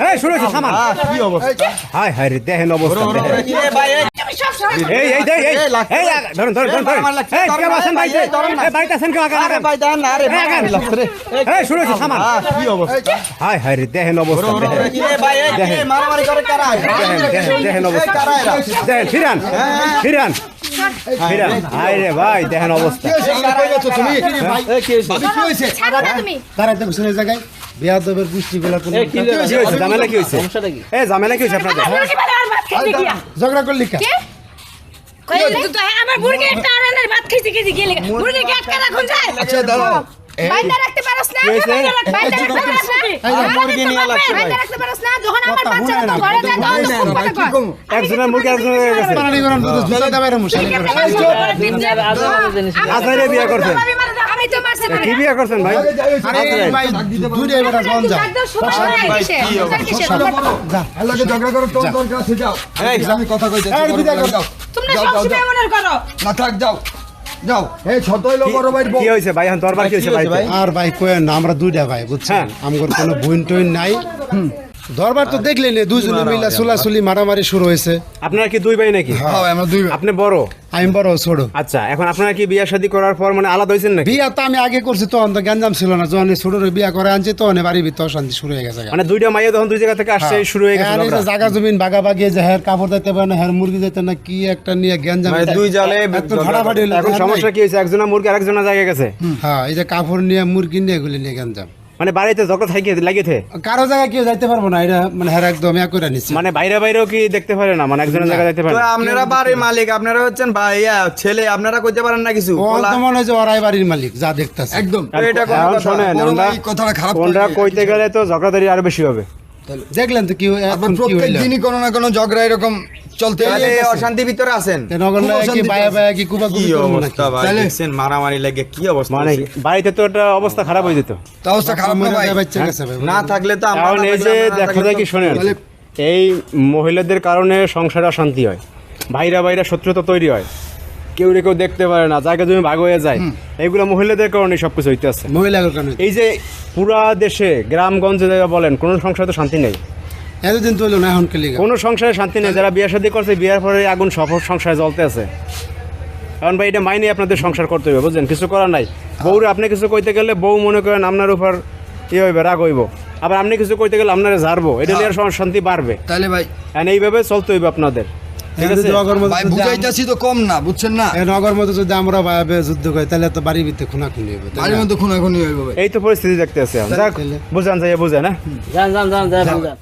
এই শুরু হয়েছে সামান কি অবস্থা হায় হায় রে দেখেন অবস্থা দেখেন ধরুন ধরুন ধরুন বাড়িতে আছেন কেউ শুরু হয়েছে সামান কি অবস্থা হায় হায় রে দেখেন অবস্থা দেখেন মারামারি করে কারা দেখেন অবস্থা দেখেন ফিরান ফিরান ফিরান হায় রে ভাই দেখেন অবস্থা তুমি জায়গায় বিয়াদবের গোষ্ঠীগুলো ঝামেলা কি হয়েছে ঝামেলা কি হয়েছে আপনাদের ঝগড়া করলি কা আমার মুরগি একটা আনার ভাত খাইতে গেছি গেলে মুরগি কে আটকা রাখুন যায় আচ্ছা দাঁড়াও বাইন্দা রাখতে পারছ না বাইন্দা রাখতে পারছ না মুরগি নিয়ে লাগছে বাইন্দা রাখতে পারছ না যখন আমার বাচ্চা তো ঘরে যায় তখন খুব কথা কয় একজনের মুরগি একজনের হয়ে গেছে পানি গরম দুধ জলে দাও এর মুশালি আজারে বিয়ে করছেন আমি তো মারছি কি বিয়ে করছেন ভাই আরে ভাই দুইটা এবারে জন যাও আল্লাহকে ঝগড়া করো তোর দরকার আছে যাও এই আমি কথা কইতে যাও তোমরা সবসময় এমন করো না থাক যাও যাও এই ছোট হইলো বড় ভাই কি হয়েছে ভাই এখন দরবার কি হয়েছে ভাই আর ভাই কই না আমরা দুইটা ভাই বুঝছেন আমগর কোনো বইন টইন নাই দরবার তো দেখলেন দুইজনে মিলা চুলাচুলি মারামারি শুরু হয়েছে আপনারা কি দুই ভাই নাকি হ্যাঁ আমরা দুই আপনি বড় আমি বড় ছোট আচ্ছা এখন আপনারা কি বিয়ে শাদী করার পর মানে আলাদা হয়েছেন নাকি বিয়া তো আমি আগে করছি তখন তো গ্যাঞ্জাম ছিল না যখন ছোট বিয়া করে আনছি তখন বাড়ির ভিতর শান্তি শুরু হয়ে গেছে মানে দুইটা মাইয়া তখন দুই জায়গা থেকে আসছে শুরু হয়ে গেছে ঝগড়া। জায়গা জমিন ভাগাভাগি যে হের কাপড় দিতে পারে না হের মুরগি দিতে না কি একটা নিয়ে গ্যাঞ্জাম দুই জালে ফাটাফাটি হলো। এখন সমস্যা কি হয়েছে একজনের মুরগি আরেকজনের জায়গায় গেছে হ্যাঁ এই যে কাপড় নিয়ে মুরগি নিয়ে এগুলি নিয়ে গ্যাঞ্জাম মানে বাড়িতে ঝগড়া থাকে লাগিয়েছে কারো জায়গায় কেউ যাইতে পারবো না এটা মানে হের একদম এক করে নিচ্ছে মানে বাইরে বাইরেও কি দেখতে পারে না মানে একজনের জায়গায় দেখতে পারে তো না? আপনারা বাড়ির মালিক আপনারা হচ্ছেন ভাইয়া ছেলে আপনারা কইতে পারেন না কিছু ও তো মনে হয় যে ওরাই বাড়ির মালিক যা দেখতেছে একদম আর এটা কোন এখন কথা শোনেন, বড় আমরা- ভাই কথাটা খারাপ কোনটা কইতে গেলে তো ঝগড়াদারি আরো বেশি হবে দেখলেন তো কি এখন কি প্রত্যেক হইলো দিনই কোনো না কোনো ঝগড়া এরকম চলতে অশান্তি ভিতরে আছেন নগর কি বায়া বায়া কি কুবা কি কুবি করবো নাকি অবস্থা ভাই দেখছেন মারামারি লাগে কি অবস্থা মানে বাড়িতে তো একটা অবস্থা খারাপ হয়ে যেত তা অবস্থা খারাপ না মনে ভাই হয় বাচ্চা গেছে ভাই না থাকলে তো আমরা কারণ এই যে দেখা যায় কি শোনেন এই মহিলাদের কারণে সংসারে অশান্তি হয় ভাইরা ভাইরা শত্রুতা তৈরি হয় কেউ কেউ দেখতে পারে না জায়গা জমি ভাগ হয়ে যায় এইগুলো মহিলাদের কারণে সবকিছু হইতে আছে মহিলাদের কারণে এই যে পুরা দেশে গ্রামগঞ্জে জায়গা বলেন কোনো সংসারে তো শান্তি নেই এতদিন তো হইলো না এখন কেলি কোনো সংসারে শান্তি নেই যারা বিয়ে শাদী করছে বিয়ের পরে আগুন সফর সংসারে জ্বলতে আছে কারণ ভাই এটা মাইনে আপনাদের সংসার করতে হবে বুঝলেন কিছু করার নাই বউরে আপনি কিছু কইতে গেলে বউ মনে করেন আপনার উপর ইয়ে হইবে রাগ হইব আবার আপনি কিছু কইতে গেলে আপনারা ঝাড়বো এটা নিয়ে শান্তি বাড়বে তাহলে ভাই আর এইভাবে চলতে হইবে আপনাদের ঠিক আছে নগর মধ্যে ভাই বুঝাইতাছি তো কম না বুঝছেন না নগর মধ্যে যদি আমরা ভাবে যুদ্ধ করি তাহলে তো বাড়ির ভিতরে খুনাখুনি হবে তাই বাড়ির না? মধ্যে খুনাখুনি হইব ভাই এই তো পরিস্থিতি দেখতে আছে যাক বুঝান যাই বুঝেন হ্যাঁ যান